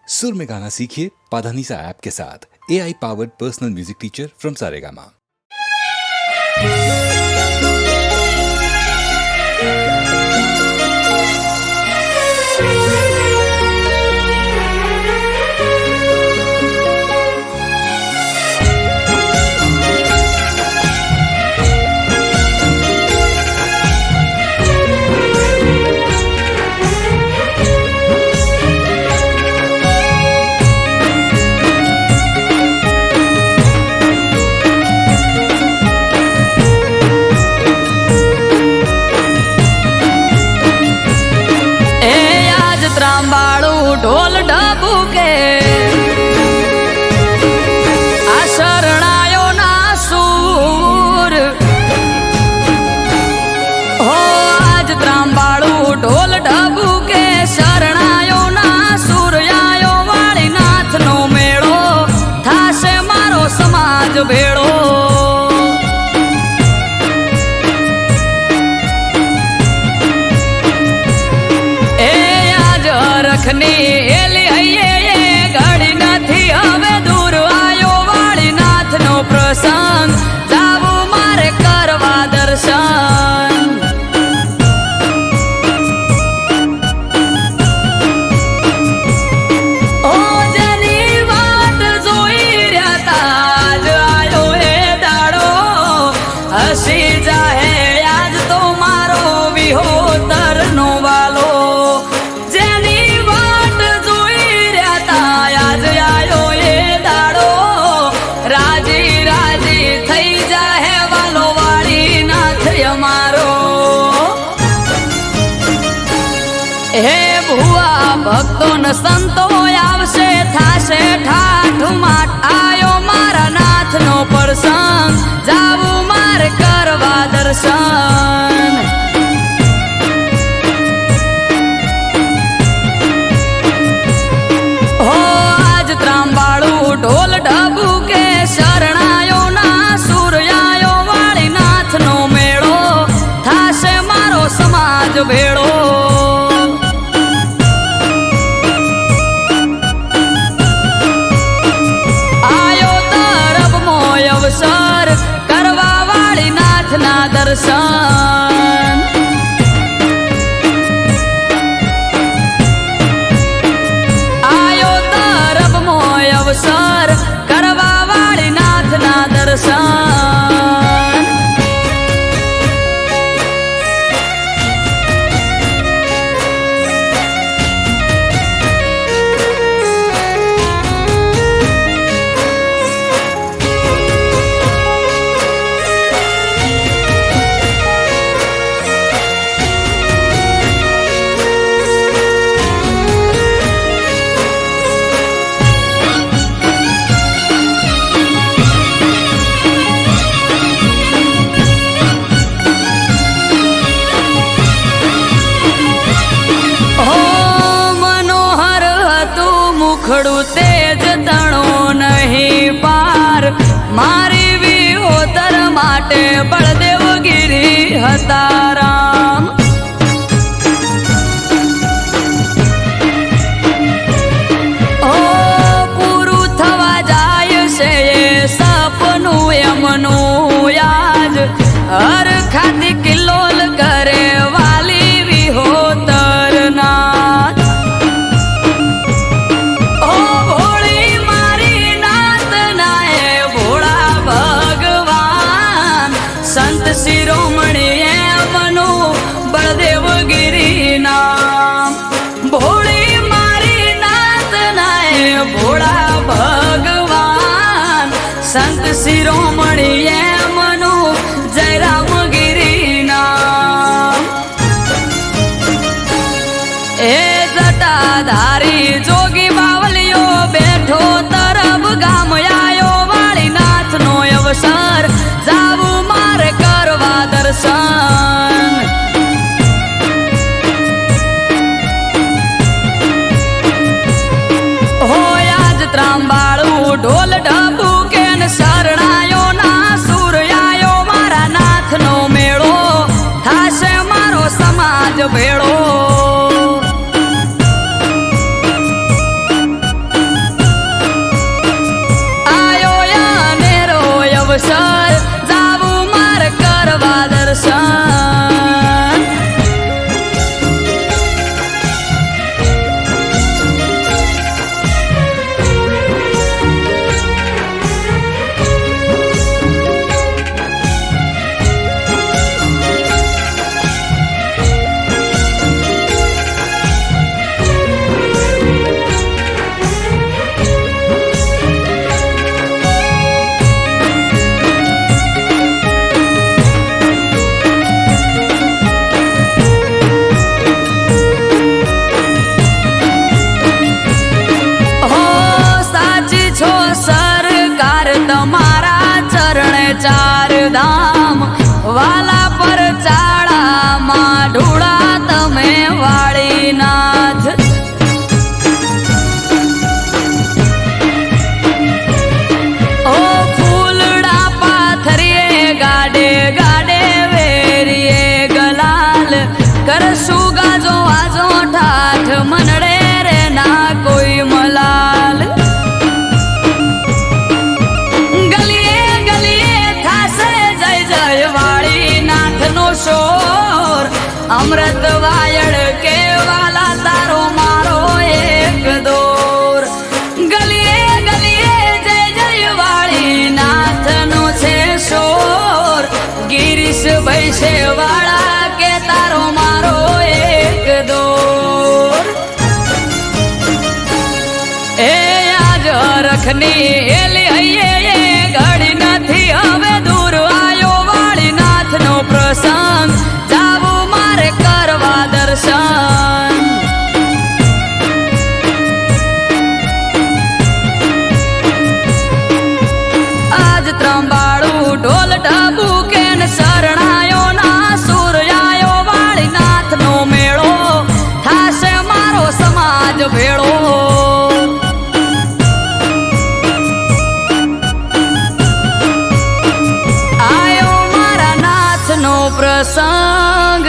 सुर में गाना सीखिए पाधानीसा ऐप के साथ। AI powered personal music teacher from Saregama. ढोल ढबू के आ शरणायो ना सूर हो आज त्रांबाड़ू ढोल ढबू के शरणायो ना सूर आयो वाली नाथ नो मेड़ो थासे मारो समाज भेड़ो रखनी एली हइये घड़ी નથી હવે દૂર આયો વાળી નાથ નો પ્રસંગ જાવું મારે કરવા દર્શન ઓ જેની વાત જોઈ રહ્યા તા આજ આયો હે દાડો હસી જાહે આજ તો મારો વિહોતર નો વાલો हे भुआ भक्तो न संतो आवशे थाशे ठाठ माठ आयो मारा नाथ नो प्रसंग जावू मारे करवा दर्शन हो आज त्रांबाड़ू ढोल ढबू के शरणायो ना सूर आयो वाली नाथ नो मेड़ो थाशे मारो समाज भेड़ो अवसर करवा वाली नाथ ना दर्शन आयो तरफ मोय अवसर करवा वाली नाथ ना दर्शन मुखड़ू तेज तणो नहीं पार मारी विहोतर माटे बलदेव गिरी हताराम ओ पूरू थवा जाय से सपनु यमनु याज हर खाती किलोल करे वाली विहोतर नाथ शिरोमणि मनु बलदेव गिरी नाम भोली मारी नाथ नाय भोला भगवान संत शिरोमणि मनु जय राम गिरी नाम ए जटाधारी जोगी बावलियो बैठो तरफ गाम आयो वाली नाथ नो अवसर जावू मारे करवा दर्शन हो आज त्रांबाड़ू ढोल ढबू के शरणायो વાલા પર ચાળામાં ઢૂળા તમે વાળીનાથ. ઓ ફૂલડા પાથરીએ ગાડે ગાડે વેરીએ ગલાલ કરશું ગાજો આજો ઠાઠ મનડે રે ના કોઈ મલાલ. ગલીએ ગલીએ થાશે જય જય વાળીનાથનો શોર. અમૃત વાયડ કે વાલા તારો મારો એક દોર. ગલીએ ગલીએ જય જય વાળીનાથનો છે શોર. ગિરીશ ભૈસે વાળા કે તારો મારો એક દોર. એ આજ રખની એલી હૈયે ઘડી નથી હવે દૂર આયો વાળીનાથનો પ્રસંગ. જાવું મારે કરવા દર્શન. આજ ત્રંબાળું ઢોલ ઢબુ કેન શરણાયો ના સૂર્યાયો વાળીનાથનો મેળો થાશે મારો સમાજ ભેળો. આયો મારા નાથનો પ્રસંગ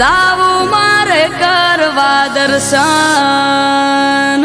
જાવું મારે કરવા દર્શન.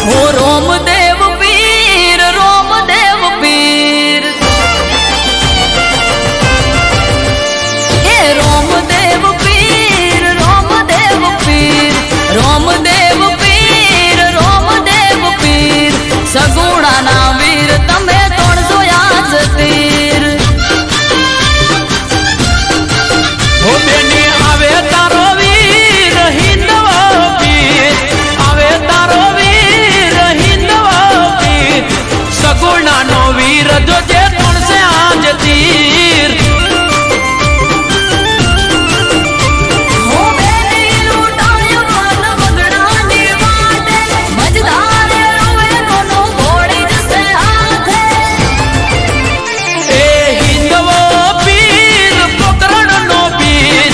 હો રોમદેવ પીર રોમદેવ પીર. હે રોમદેવ પીર રોમદેવ પીર. રોમદેવ પીર રોમદેવ પીર. સગુણાના વીર તમે તોડજો યાદ તીર. હો બેની આવે તારો વીર હિંદવો પીર. આવે તારો વીર હિંદવો પીર. સગુણાનો વીર જોજે તોણસે આજ તીર. હો બેની લૂંટાય મન વગડાની વાટે. મજદારે રોવે રોનો ઘોડી જશે હાથે. એ હિંદવો પીર પોકરણનો પીર.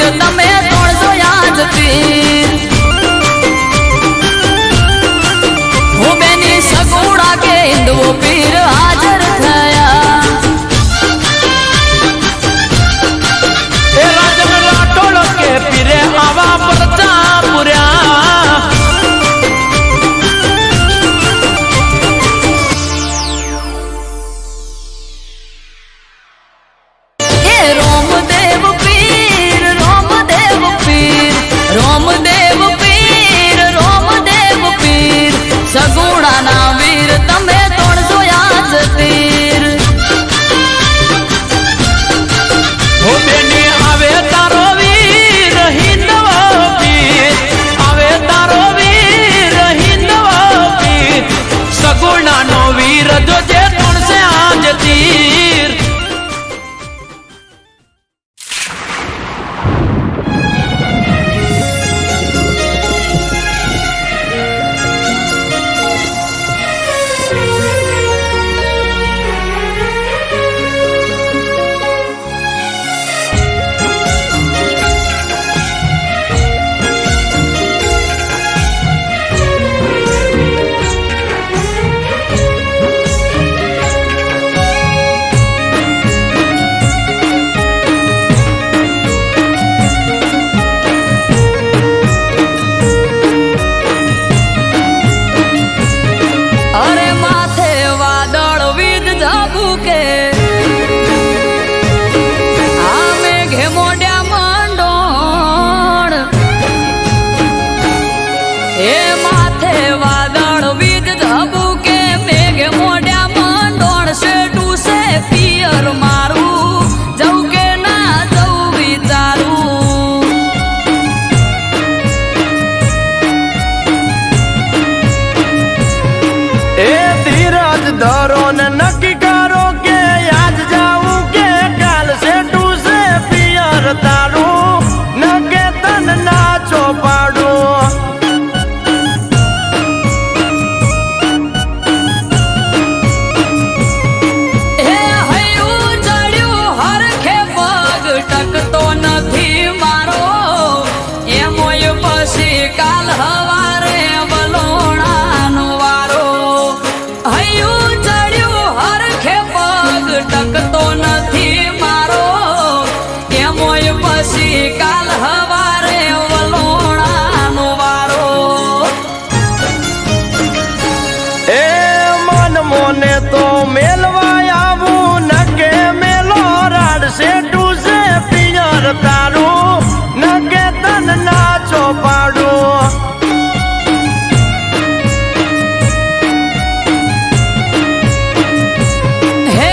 વીર તમે તોડજો યાદથી હું બેની સગુડા કે હિન્દવો પીર હાજર થયા એ રાજન રાઠોડ કે પીરે આવા પરચા પૂર્યા એ રોમદેવ પીર રોમદેવ પીર રોમદેવ પીર રોમદેવ પીર સગુણાના વીર તમે તોડજો યાદ તીર હો બેની આવે તારો વીર હિન્દવો પીર આવે તારો વીર હિન્દવો પીર સગુણાનો વીર જોજે તોડશે આજ તીર અરે માથે વાદળ વીજ ઝાબુકે આ મેઘે મોઢ્યા મંડોળ એ માથે વાદળ વીજ ઝાબુકે મેઘે મોઢ્યા મંડોળ શેઠું છે પિયર મારું જવું કે ના જવું વિચારું એ ધીરજ ધરો ને નક્કી કરો કે આજ જાવું કે કાલ સેટું છે પિયર તારું ન કે તન ના ચોપાડું હે હૈયું ચડ્યું હરખે પગ ટકતો નથી મારો એમોય પછી કાલ હવારે વલોણાનો વારો હૈયું ચડ્યું હરખે પગ ટકતો નથી મારો એમોય પછી કાલ હવારે વલોણાનો વારો એ મન મોને તો મેલવા આવું ન કે મેલો રાડ સેટું છે પિયર તારું ન કે તન ના ચોપાડું હે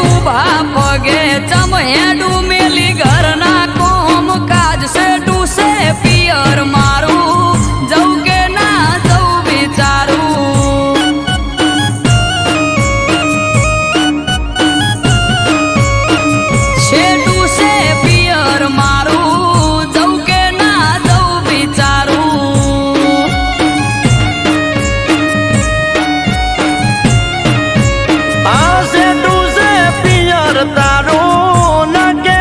ઉભા પગે ચમહેડું મેલી ઘરના કોમ કાજ સેટું છે પિયર મારું જવું કે ના જવું વિચારું શેઠું છે પિયર મારું જવું કે ના જવું વિચારું આ સેટું છે પિયર તારું ન કે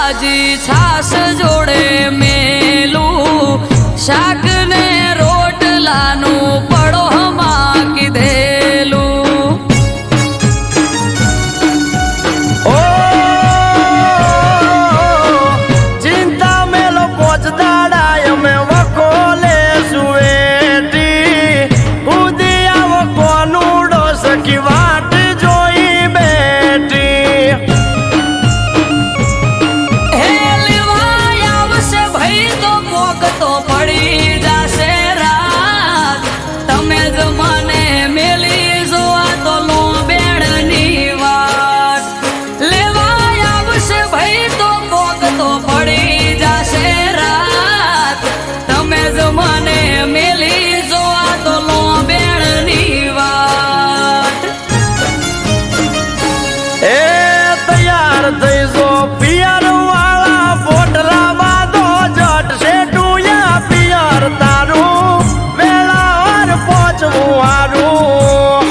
તાજી છાસ જોડે મેલું શાક ને રોટલાનું પડોમાં કીધેલું. ઓ ચિંતા મેલો પોચદાડા અમે વખોલે સુવેટી કુદી આવો કોનુડો સખી વાટ જોઈ બેઠી. હે લેવાય આવશે ભાઈ તો પોક તો પડી જશે રાત. તમે જ મને મેલી જોવા તો લો બેડની વાત. લેવાય આવશે ભાઈ તો પોક તો પડી જશે રાત. તમે જ મને મેલી જોવા તો લો બેડની વાત. એ તૈયાર થઈ જો પિયર વાળા પોટલા બાંધો જટ શેઠુયા પિયર તારું વેળાવાર પહોંચવું હારું.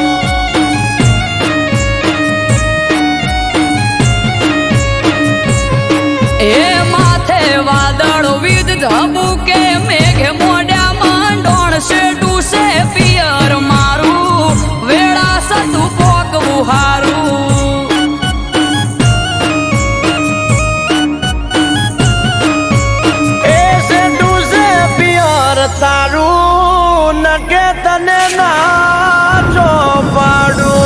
એ માથે વાદળ વિધ ધબુકે મેઘે મોઢા માંડોણ શેઠું છે પિયર મારું વેળા સતું પોકવું હારું. એ શેઠું છે પિયર તારું નકે તને ના જો પાડું.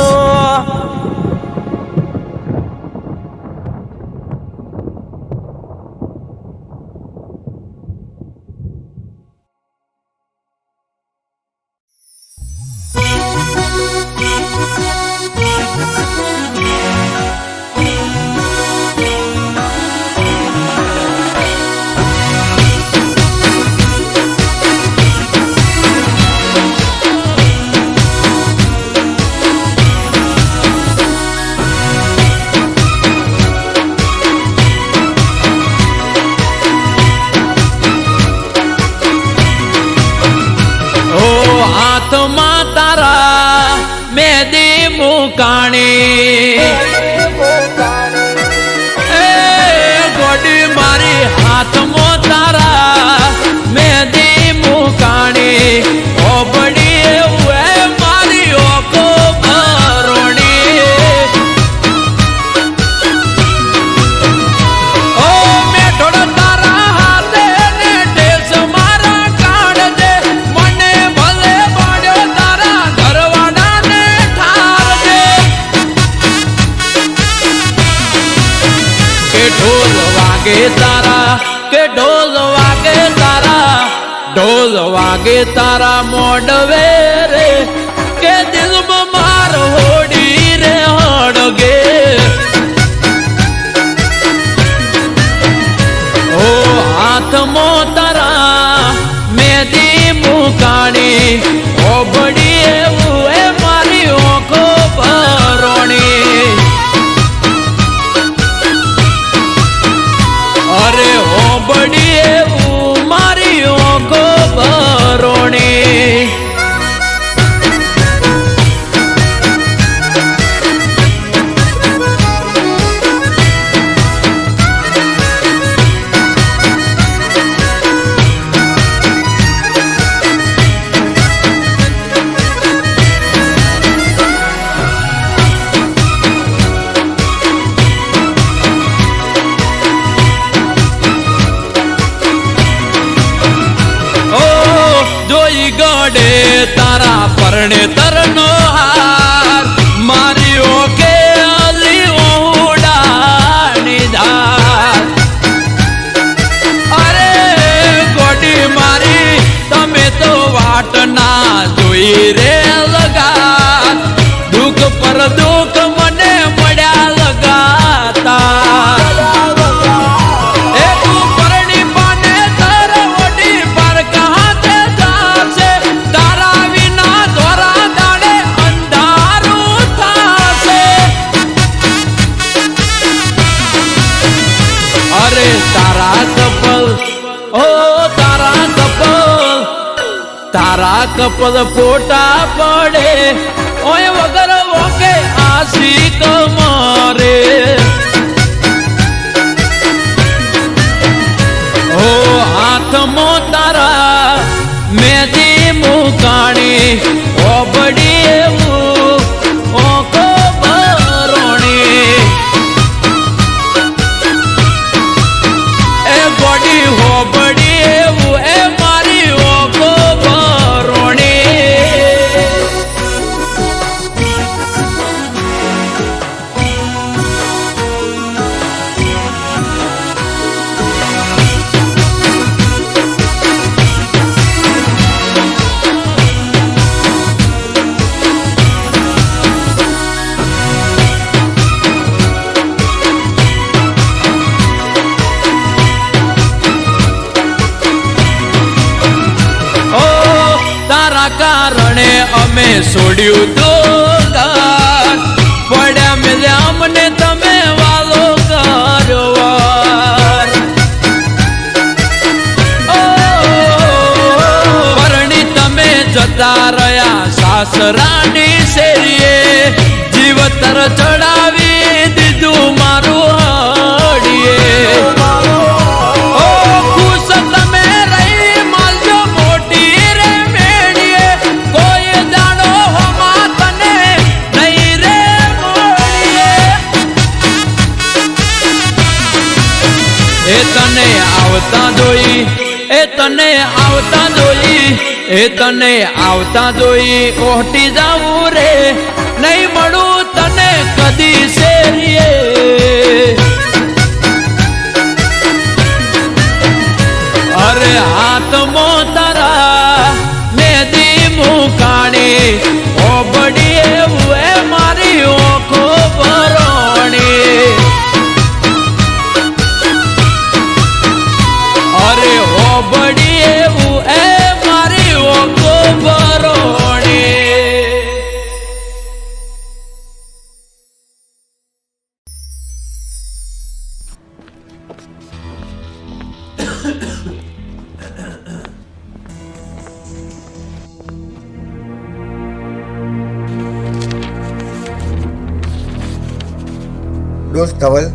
ઓ હાથમાં તારા મેદી મુકાણી એ ગોડી મારી હાથમાં તારા મેદી મુકાણી ઓબડી એવું એ મારી ઓકો ભરોણી. ઓ મેઠોડ તારા હાથે ને ઢેસ મારા કાઢજે મને ભલે પાડ્યો તારા ઘરવાળાને ઠારજે. કે ઢોલ વાગે તારા કે ઢોલ વાગે તારા ઢોલ વાગે તારા મોડવે રે કે દિલમાં માર હોડી રે હડગે. ઓ હાથમાં તારા મેદી મુકાણી ઓબડી એવું એ મારી ઓખો ભરોણી. અરે ઓબડી એવું મારી ઓખો ભરોણી. ઓ જોઈ ગડે તારા પરણે તરનો હાર મારી ઓકે અલી ઓડાની ધાર. અરે ગોડી મારી તમે તો વાટ ના જોઈ રે લગા દુઃખ પર દુઃખ મને મળ્યા લગાતા. એ તું પરણી પાને તારા ઓડી પર કહા તે જાશે તારા વિના ધોરા દાડે અંધારું થાશે. અરે તારા કપલ ઓ તારા કપલ તારા કપલ ફોટા પડે ઓય વગર વોકે આશિક મારે. હાથમાં તારા મેદી મુકાણી ઓબડી એવું ઓકો બરોણી એ ગોડી હોબડી એવું એ મારી ઓકો બરોણી કારણે અમે છોડ્યું દુકાન પડ્યા મેલ્યા અમને તમે વાલો કરવાર પરણી તમે જતા રહ્યા સાસરાની શેરીએ જીવતર ચડાવી દીધું મારું હડીએ તને આવતા જોઈ ઓહટી જાવું રે નહીં મળું તને કદી શેરીએ અરે હાથમાં તારા મેદી મુકાણી ઓબડી એવું એ મારી ઓખો ભરોણી અરે ઓબડી એવું એ દોસ્ત ધવલ,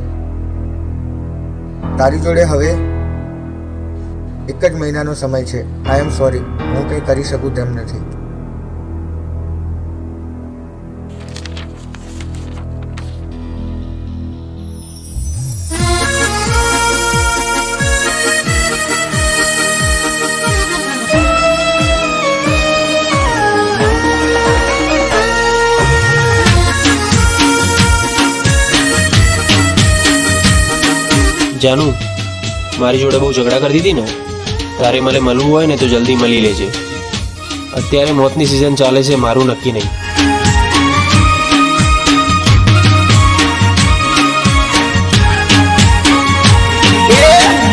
તારી જોડે હવે એક જ મહિનાનો સમય છે. આઈ એમ સોરી, હું કંઈ કરી શકું તેમ નથી. જાનુ, મારી જોડે બહુ ઝઘડા કરતી હતી ને, તારે મને મળવું હોય ને તો જલ્દી મળી લેજે. અત્યારે મોતની સિઝન ચાલે છે, મારું નક્કી નહીં.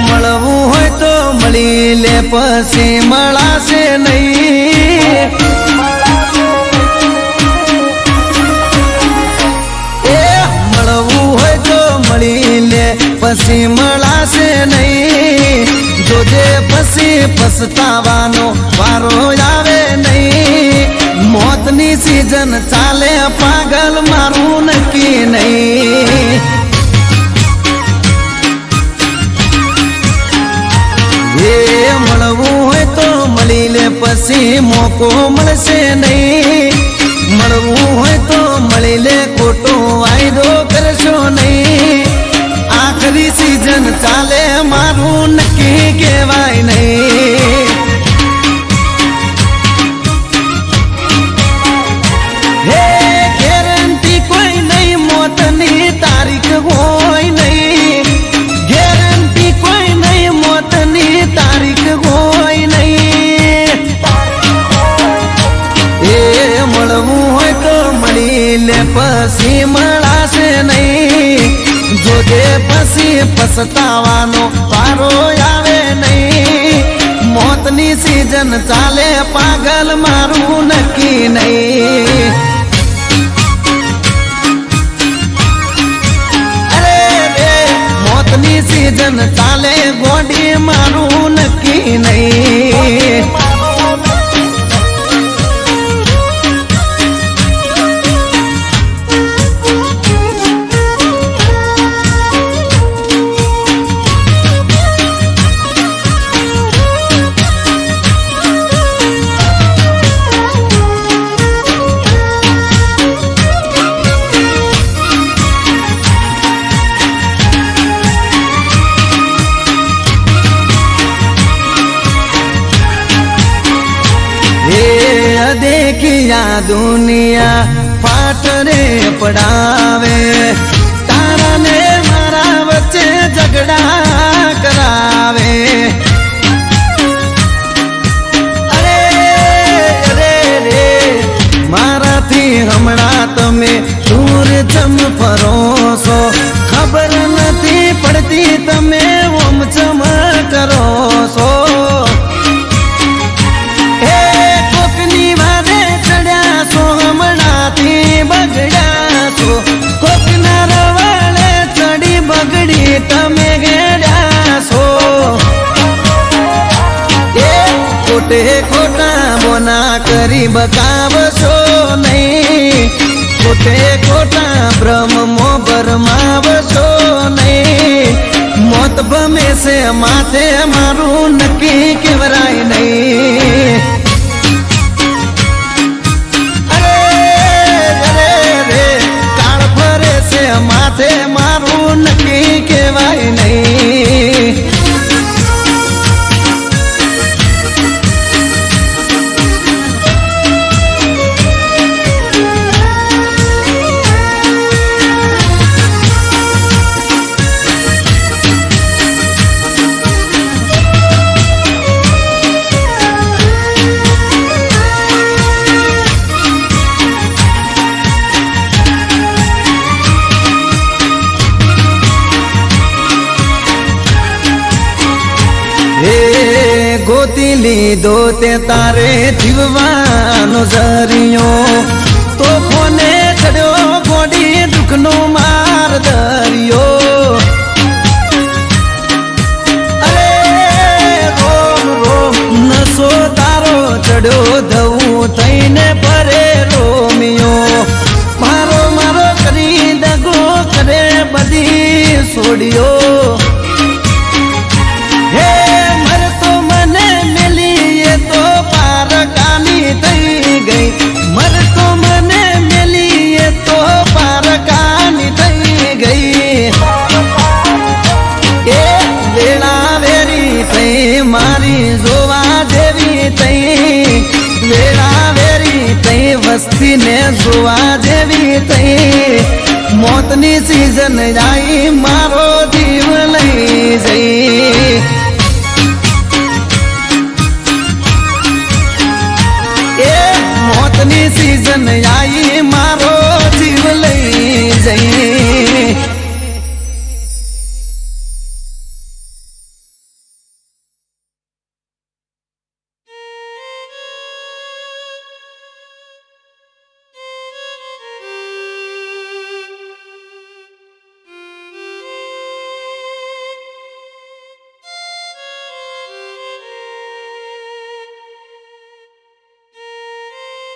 મળવું હોય તો મળી લે, પછી મળાશે નહીં. મળવું હોય તો મળી લે, પછી મળાશે નહીં. જોજે પછી પછતાવાનો વારો આવે નહીં. મોતની સિઝન ચાલે પાગલ, મારું નક્કી નહીં. મળવું હોય તો મળી લે, પછી મોકો મળશે નહીં. મળવું હોય તો મળી લે, ખોટો વાયદો કરશો નહીં. આખરી સિઝન ચાલે, મારું નક્કી કહેવાય નહીં. હે ગેરંટી કોઈ નહીં, મોતની તારીખ હોય નહીં. ગેરંટી કોઈ નહીં, મોતની તારીખ હોય નહીં. એ મળવું હોય તો મળી લે, પછી મળાશે નહીં. જોજે પછી પછતાવાનો વારો આવે નહીં. મોતની સિઝન ચાલે પાગલ, મારું નક્કી નહીં. અરે રે મોતની સિઝન ચાલે ગોડી, મારું નક્કી નહીં. કિયા દુનિયા ફાટ રે પડાવે તારા ને મારા વચ્ચે ઝઘડા કરાવે અરે અરે રે મારાથી હમણાં તમે દૂર ચમ ફરો છો ખબર નથી પડતી તમે ઓમ ચમ કરો છો હે કોકની વારે ચડ્યા છો હમણાંથી બગડ્યા છો કોકના રવાળે ચડી બગડી તમે ગેડ્યા છો એ ખોટે ખોટા બોના કરી બકાવશો નહીં ખોટે ખોટા બ્રહ્મો ભરમાવશો નહીં મોત ભમે છે માથે મારું નક્કી કેવરાય નહીં અરે અરે રે કાળ ફરે છે માથે મારું નક્કી કેવાય નહીં ગોતી લીધો તે તારે જીવવાનો જરિયો તો કોને ચડ્યો ગોડી દુઃખનો માર દરિયો અરે રોમ રોમ નસો તારો ચડ્યો ધવું થઈને પરે રોમિયો મારો મારો કરી દગો કરે બધી છોડ્યો હે મરતો મને મેલી એ તો પારકાની થઈ ગઈ મરતો મને મેલી એ તો પારકાની થઈ ગઈ એ વેળા વેરી થઈ મારી જોવા જેવી થઈ વેળા વેરી થઈ વસ્તીને જોવા જેવી થઈ મોતની સીઝન આવી મારો જીવ લઈ જઈ એ મોતની સીઝન આવી મારો જીવ લઈ જઈ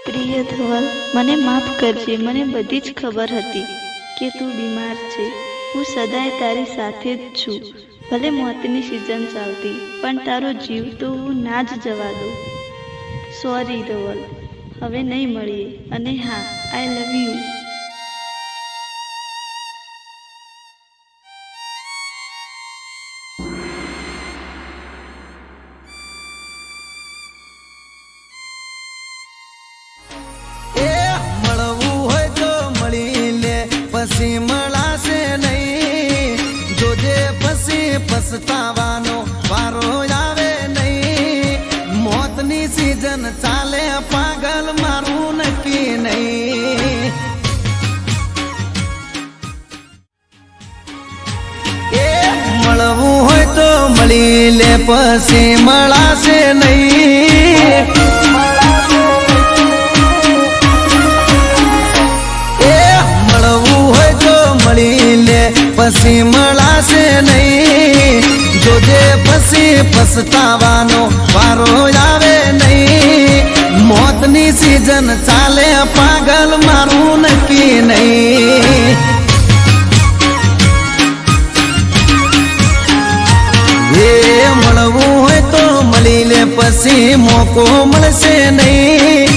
પ્રિય ધવલ, મને માફ કરજે. મને બધી જ ખબર હતી કે તું બીમાર છે. હું સદાય તારી સાથે જ છું. ભલે મોતની સિઝન ચાલતી, પણ તારો જીવ તો હું ના જ જવા દઉં. સોરી ધવલ, હવે નહીં મળીએ. અને હા, આઈ લવ યુ. પછી મળાશે નહીં જોજે પછી પછતાવાનો વારો આવે નહીં મોતની સીઝન ચાલે પાગલ મારું નક્કી નહીં એ મળવું હોય તો મળી લે પછી મળાશે નહીં મળી લે પછી મળાશે નહીં જોજે પછી પછતાવાનો વારો આવે નહીં મોતની સીઝન ચાલે પાગલ મારું નક્કી નહીં એ મળવું હોય તો મળી લે પછી મોકો મળશે નહીં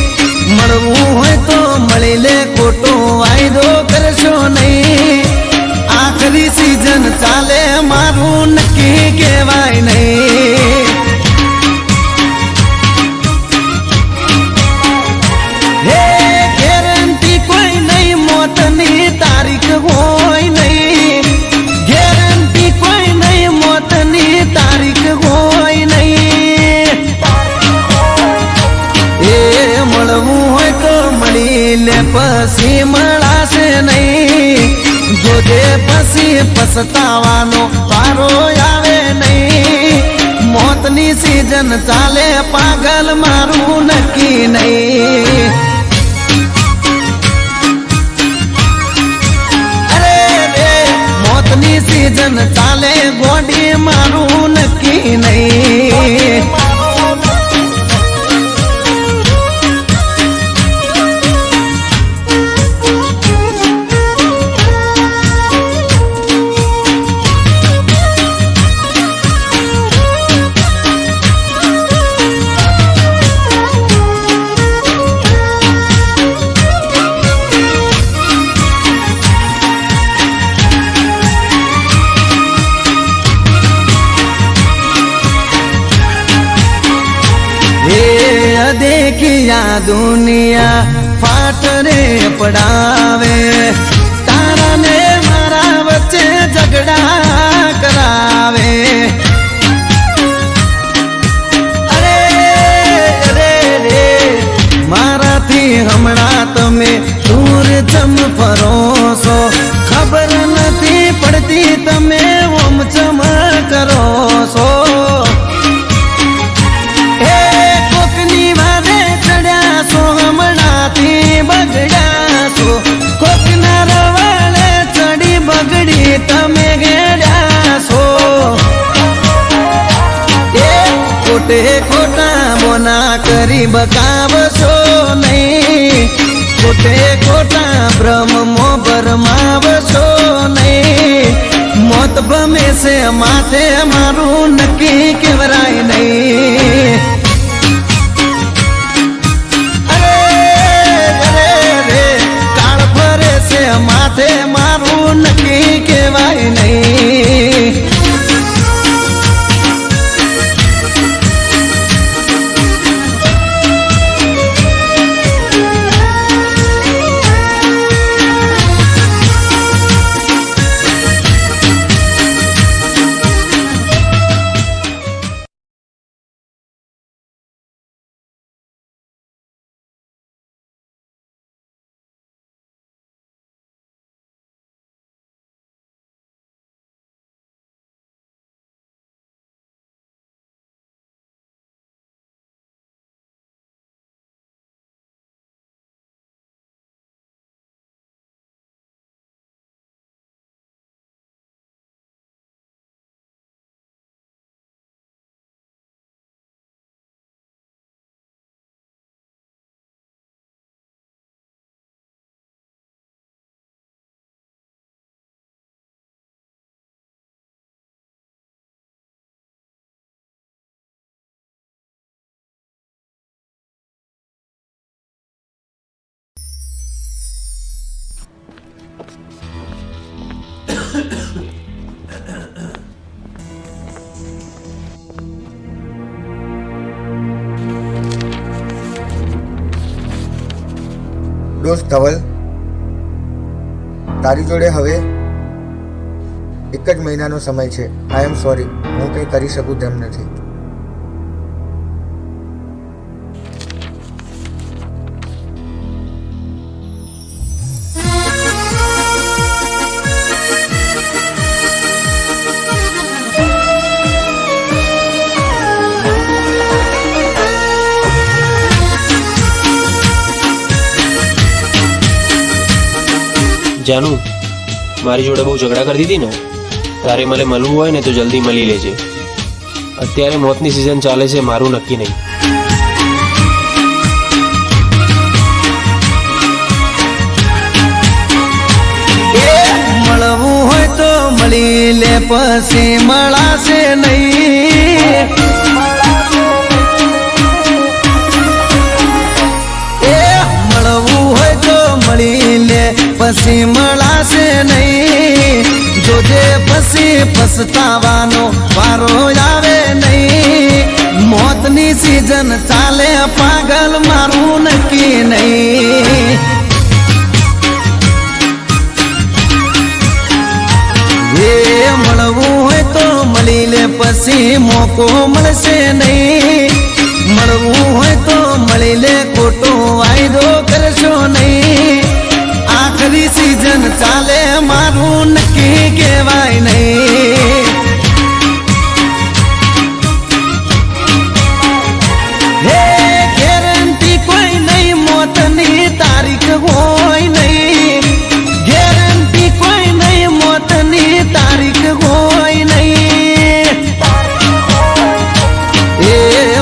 મળવું હોય તો મળી લે ખોટો વાયદો કરશો નહીં આખરી સીઝન ચાલે મારું નક્કી કહેવાય નહીં પસ્તાવાનો વારો આવે નહીં. મોતની સીઝન ચાલે પાગલ મારું નક્કી નહીં. અરે રે મોતની સીઝન ચાલે ગોડી મારું નક્કી નહીં. देखिया दुनिया फाट रे पड़ावे. तारा ने मारा वच्चे झगड़ा करावे. अरे रे रे मारा थी हमणा तमे दूर चम फरो सो. खबर नहीं पड़ती तमे ओम चम करो सो. તમે ગેડા છો એ ખોટે ખોટા બોના કરી બકાવશો નહીં. ખોટે ખોટા બ્રહ્મો ભરમાવશો નહીં. મોત ભમે છે માથે મારું નક્કી કેવરાય નહીં. માથે મારું નક્કી કહેવાય નહીં. દોસ્ત ધવલ, તારી જોડે હવે એક જ મહિનાનો સમય છે. આઈ એમ સોરી, હું કંઈ કરી શકું તેમ નથી. જાનુ, મારી જોડે બહુ ઝઘડા કરતી હતી ને, તારે મને મળવું હોય ને તો જલ્દી મળી લેજે. અત્યારે મોતની સિઝન ચાલે છે, મારું નક્કી નહીં. મળવું હોય તો મળી લે, પછી મળાશે નહીં. મળવું હોય તો મળી લે, પછી મળાશે નહીં. જોજે પછી પસ્તાવાનો વારો આવે નહીં. મોતની સિઝન ચાલે પાગલ મારું નક્કી નહીં. મળવું હોય તો મળી લે, પછી મોકો મળશે નહીં. મળવું હોય તો મળી લે, ખોટો વાયદો કરશો નહીં. આખરી સિઝન ચાલે મારું નક્કી કહેવાય નહીં. હે ગેરંટી કોઈ નહીં, મોતની તારીખ હોય નહીં. ગેરંટી કોઈ નહીં, મોતની તારીખ હોય નહીં. એ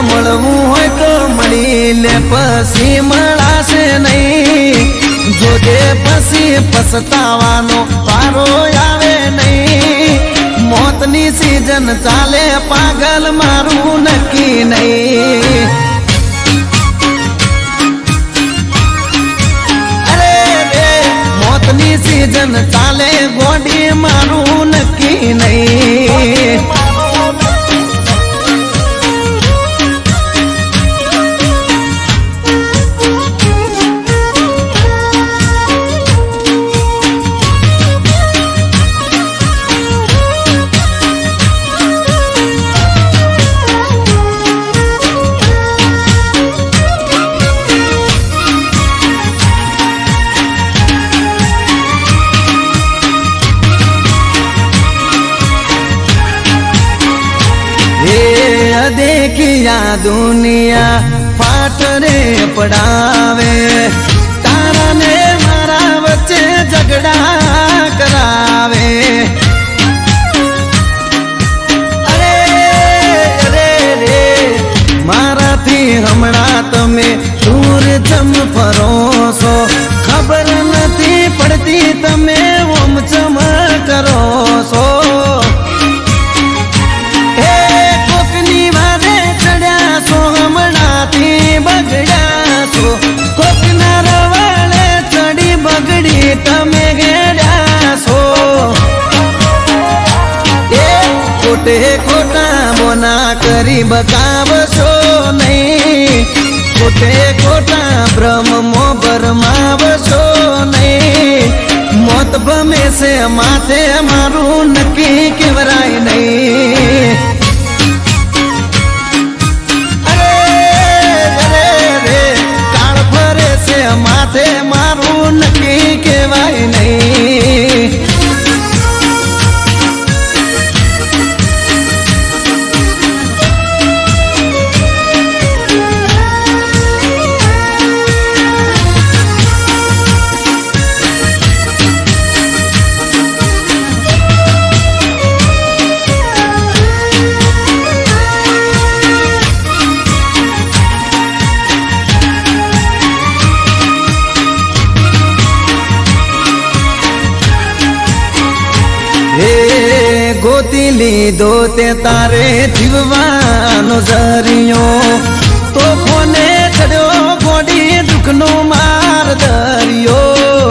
મળવું હોય તો મળી લે, પછી મળાશે નહીં. જોજે પછી પછતાવાનો પારો આવે નહીં. મોતની સીઝન ચાલે, પાગલ મારું નક્કી નહીં. અરે રે મોતની સીઝન ચાલે, ગોડી મારું નક્કી નહીં. देखिया दुनिया फाटरे पड़ावे, तारा ने मारा वच्चे झगड़ा करावे. अरे अरे रे माराथी हमणा तमे दूर चम फरो છો, ખબર નથી પડતી તમે ઓમ ચમ કરો છો. કોકના રવાળે ચડી બગડી તમે ગેડ્યા છો. એ ખોટે ખોટા બોના કરી બકાવશો નહીં. ખોટે ખોટા બ્રહ્મો ભરમાવશો નહીં. મોત ભમે છે માથે મારું નક્કી કેવરાય નહીં. માથે મારું નક્કી કહેવાય નહીં. ગોતી લીધો તે તારે જીવવાનો જરિયો, તો કોને ચડ્યો ગોડી દુઃખનો માર દરિયો.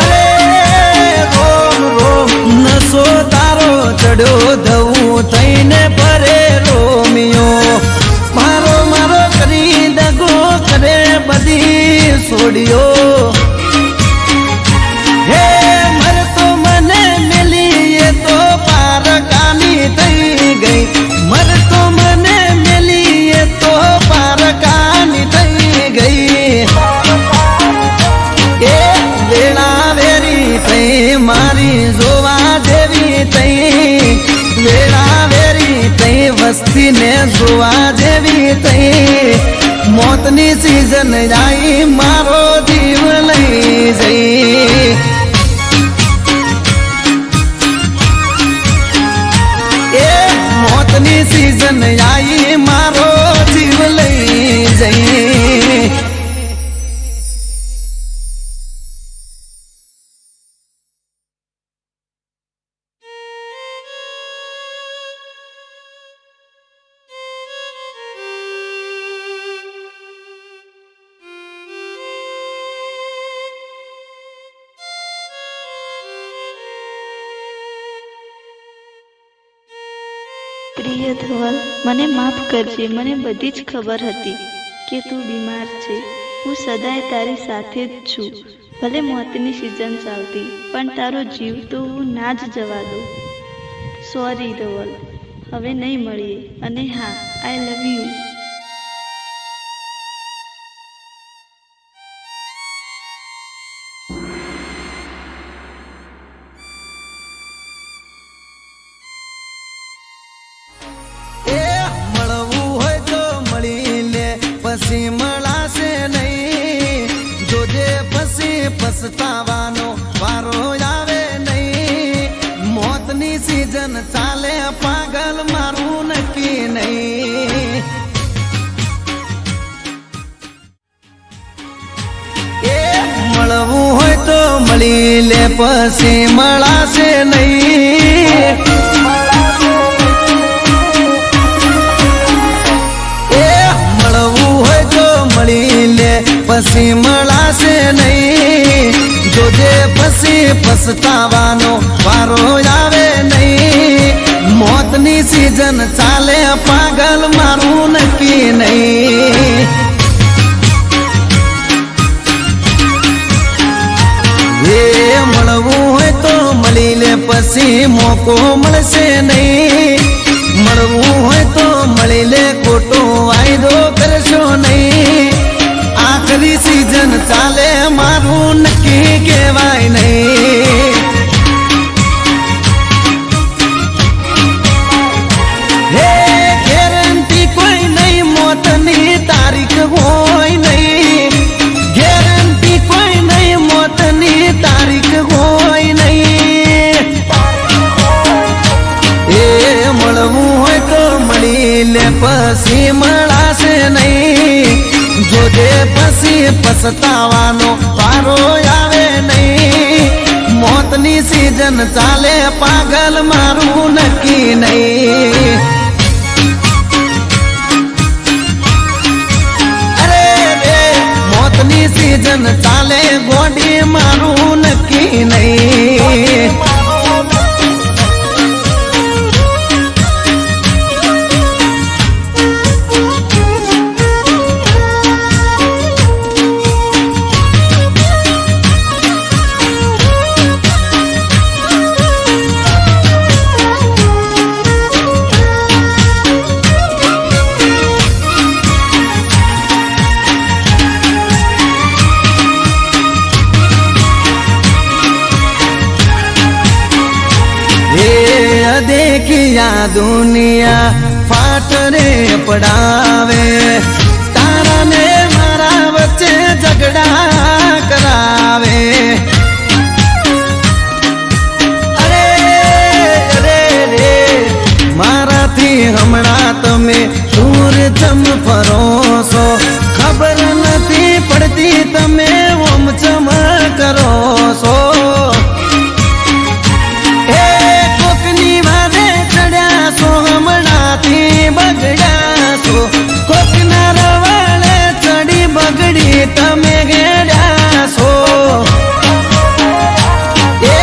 અરે રોમ રોમ નસો તારો ચડ્યો, ધવું થઈને ભરે રોમિયો. મારો મારો કરી દગો કરે બધી છોડ્યો. મરતો મને મેલી તો પારકાની થઈ ગઈ. એ વેળા વેરી થઈ મારી જોવા જેવી થઈ. વેળા વેરી થઈ વસ્તીને જોવા જેવી થઈ. મોતની સીઝન આવી મારો જીવ લઈ જઈ. મોતની સીઝન આવી મારો જીવ લઈ જઈ. પ્રિય ધવલ, મને માફ કરજે. મને બધી જ ખબર હતી કે તું બીમાર છે. હું સદાય તારી સાથે જ છું. ભલે મોતની સિઝન ચાલતી, પણ તારો જીવ તો હું ના જ જવા દઉં. સોરી ધવલ, હવે નહીં મળીએ. અને હા, આઈ લવ યુ. પસ્તાવાનો વારો આવે નહીં. મોતની સીઝન ચાલે પાગલ મારું નક્કી નહીં. એ મળવું હોય તો મળી લે પછી મળાશે નહીં. એ મળવું હોય તો મળી લે પછી મળાશે નહીં. જોજે પછી પસ્તાવાનો વારો આવે નહીં. મોતની સીઝન ચાલે પાગલ મારું નક્કી નહીં. એ મળવું હોય તો મળી લે પછી મોકો મળશે નહીં. મળવું હોય તો મળી લે ખોટો વાયદો કરશો નહીં. આખરી સીઝન ચાલે મારું નક્કી કહેવાય નહીં. હે ગેરંટી કોઈ નહીં મોતની તારીખ હોય નહીં. ગેરંટી કોઈ નહીં મોતની તારીખ હોય નહીં. એ મળવું હોય તો મળી લે પછી મળાશે નહીં. જોજે પછી પસ્તાવાનો વારો આવે નહીં. મોતની સીઝન ચાલે પાગલ મારું નક્કી નહીં. અરે રે મોતની સીઝન ચાલે ગોડી મારું નક્કી નહીં. देखिया दुनिया फाट रे पड़ावे. तारा ने मारा बच्चे झगड़ा करावे. अरे अरे रे मारा थी हमणा तमे दूर चम फरो सो. खबर नहीं पड़ती तमे ओम चम करो सो. કોકના રવાળે ચડી બગડી તમે ગેડ્યા છો. એ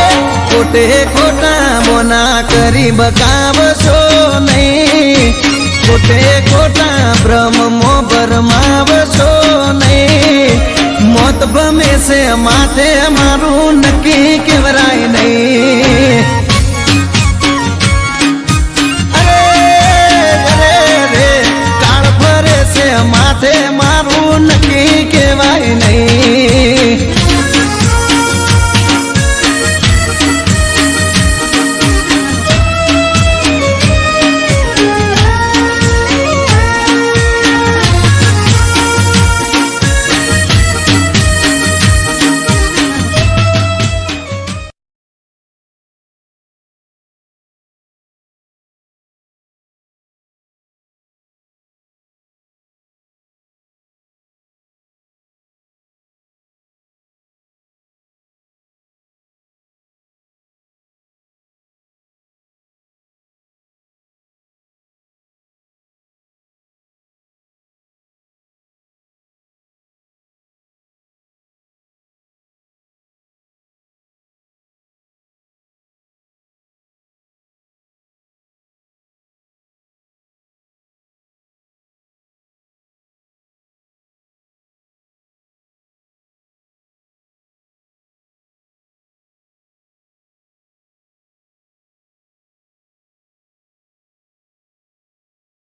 ખોટે ખોટા બોના કરી બકાવશો નહીં. ખોટે ખોટા બ્રહ્મો ભરમાવશો નહીં. મોત ભમે છે માથે મારું નક્કી કેવરાય નહીં.